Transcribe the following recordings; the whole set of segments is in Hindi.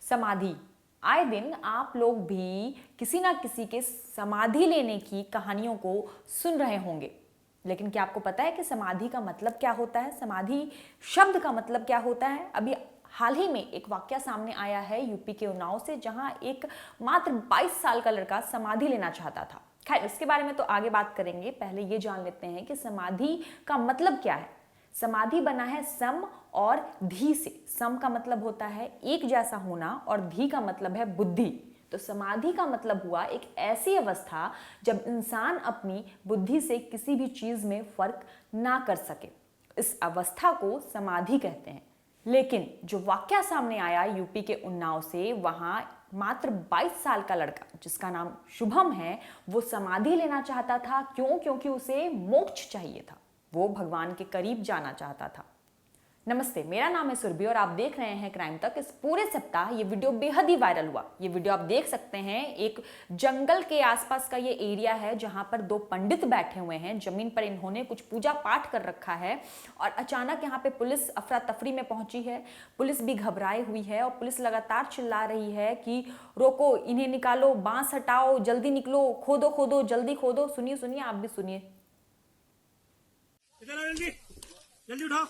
समाधि। आए दिन आप लोग भी किसी ना किसी के समाधि लेने की कहानियों को सुन रहे होंगे, लेकिन क्या आपको पता है कि समाधि का मतलब क्या होता है? समाधि शब्द का मतलब क्या होता है? अभी हाल ही में एक वाकया सामने आया है यूपी के उन्नाव से, जहां एक मात्र 22 साल का लड़का समाधि लेना चाहता था। खैर, इसके बारे में तो आगे बात करेंगे, पहले ये जान लेते हैं कि समाधि का मतलब क्या है। समाधि बना है सम और धी से। सम का मतलब होता है एक जैसा होना और धी का मतलब है बुद्धि। तो समाधि का मतलब हुआ एक ऐसी अवस्था जब इंसान अपनी बुद्धि से किसी भी चीज में फर्क ना कर सके। इस अवस्था को समाधि कहते हैं। लेकिन जो वाकया सामने आया यूपी के उन्नाव से, वहां मात्र 22 साल का लड़का जिसका नाम शुभम है, वो समाधि लेना चाहता था। क्यों? क्योंकि उसे मोक्ष चाहिए था। वो भगवान के करीब जाना चाहता था। नमस्ते, मेरा नाम है सुरभि और आप देख रहे हैं क्राइम तक। इस पूरे सप्ताह ये वीडियो बेहद ही वायरल हुआ। ये वीडियो आप देख सकते हैं, एक जंगल के आसपास का ये एरिया है जहां पर दो पंडित बैठे हुए हैं। जमीन पर इन्होंने कुछ पूजा पाठ कर रखा है और अचानक यहाँ पे पुलिस अफरा तफरी में पहुंची है। पुलिस भी घबराई हुई है और पुलिस लगातार चिल्ला रही है कि रोको, इन्हें निकालो, बांस हटाओ, जल्दी निकलो, खोदो खोदो, जल्दी खोदो। सुनिए सुनिए, आप भी सुनिए। जल्दी जल्दी उठाओ,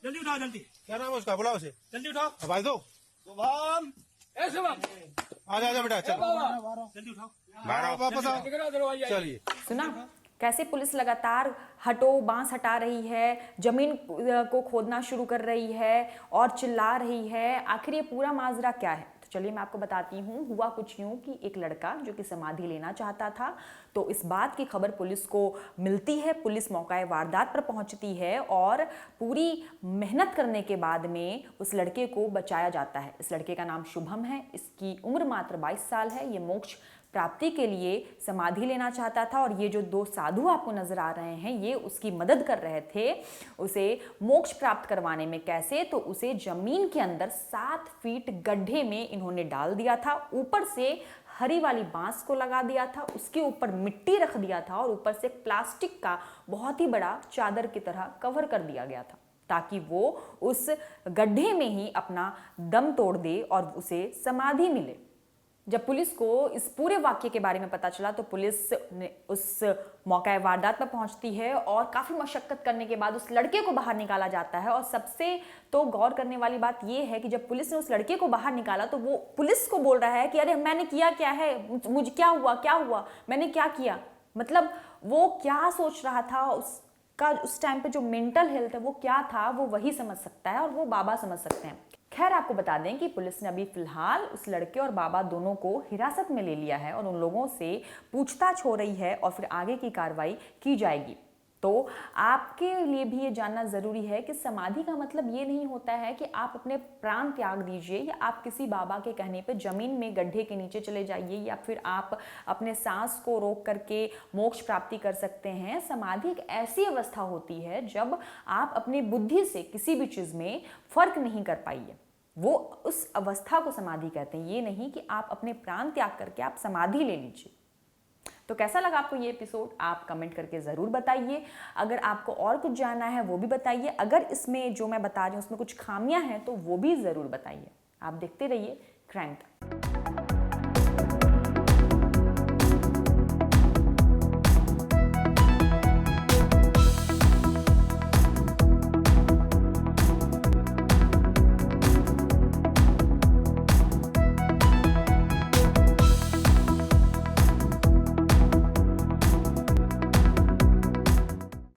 जल्दी उठाओ, जल्दी। क्या नाम है उसका? बुलाओ उसे। जल्दी उठाओ। आवाज दो। शुभम, ए शुभम, आजा बेटा, चल जल्दी उठाओ। बाहर वापस आओ। चलिए, सुना कैसे पुलिस लगातार हटो, बांस हटा रही है, जमीन को खोदना शुरू कर रही है और चिल्ला रही है। आखिर ये पूरा माजरा क्या है? तो चलिए मैं आपको बताती हूँ। हुआ कुछ यूं कि एक लड़का जो कि समाधि लेना चाहता था, तो इस बात की खबर पुलिस को मिलती है। पुलिस मौका वारदात पर पहुंचती है और पूरी मेहनत करने के बाद में उस लड़के को बचाया जाता है। इस लड़के का नाम शुभम है। इसकी उम्र मात्र 22 साल है। ये मोक्ष प्राप्ति के लिए समाधि लेना चाहता था और ये जो दो साधु आपको नजर आ रहे हैं, ये उसकी मदद कर रहे थे उसे मोक्ष प्राप्त करवाने में। कैसे? तो उसे जमीन के अंदर 7 फीट गड्ढे में इन्होंने डाल दिया था। ऊपर से हरी वाली बांस को लगा दिया था, उसके ऊपर मिट्टी रख दिया था और ऊपर से प्लास्टिक का बहुत ही बड़ा चादर की तरह कवर कर दिया गया था, ताकि वो उस गड्ढे में ही अपना दम तोड़ दे और उसे समाधि मिले। जब पुलिस को इस पूरे वाक्य के बारे में पता चला तो पुलिस ने उस मौका वारदात पर पहुंचती है और काफी मशक्कत करने के बाद उस लड़के को बाहर निकाला जाता है। और सबसे तो गौर करने वाली बात यह है कि जब पुलिस ने उस लड़के को बाहर निकाला तो वो पुलिस को बोल रहा है कि अरे मैंने किया क्या है, मुझे क्या हुआ, मैंने क्या किया। मतलब वो क्या सोच रहा था, उसका उस टाइम पे जो मेंटल हेल्थ है वो क्या था, वो वही समझ सकता है और वो बाबा समझ सकते हैं। खैर, आपको बता दें कि पुलिस ने अभी फिलहाल उस लड़के और बाबा दोनों को हिरासत में ले लिया है और उन लोगों से पूछताछ हो रही है और फिर आगे की कार्रवाई की जाएगी। तो आपके लिए भी ये जानना जरूरी है कि समाधि का मतलब ये नहीं होता है कि आप अपने प्राण त्याग दीजिए या आप किसी बाबा के कहने पे जमीन में गड्ढे के नीचे चले जाइए या फिर आप अपने सांस को रोक करके मोक्ष प्राप्ति कर सकते हैं। समाधि एक ऐसी अवस्था होती है जब आप अपनी बुद्धि से किसी भी चीज में फर्क नहीं कर पाइए, वो उस अवस्था को समाधि कहते हैं। ये नहीं कि आप अपने प्राण त्याग करके आप समाधि ले लीजिए। तो कैसा लगा आपको ये एपिसोड? आप कमेंट करके ज़रूर बताइए। अगर आपको और कुछ जानना है वो भी बताइए। अगर इसमें जो मैं बता रही हूँ उसमें कुछ खामियां हैं तो वो भी ज़रूर बताइए। आप देखते रहिए क्राइम तक।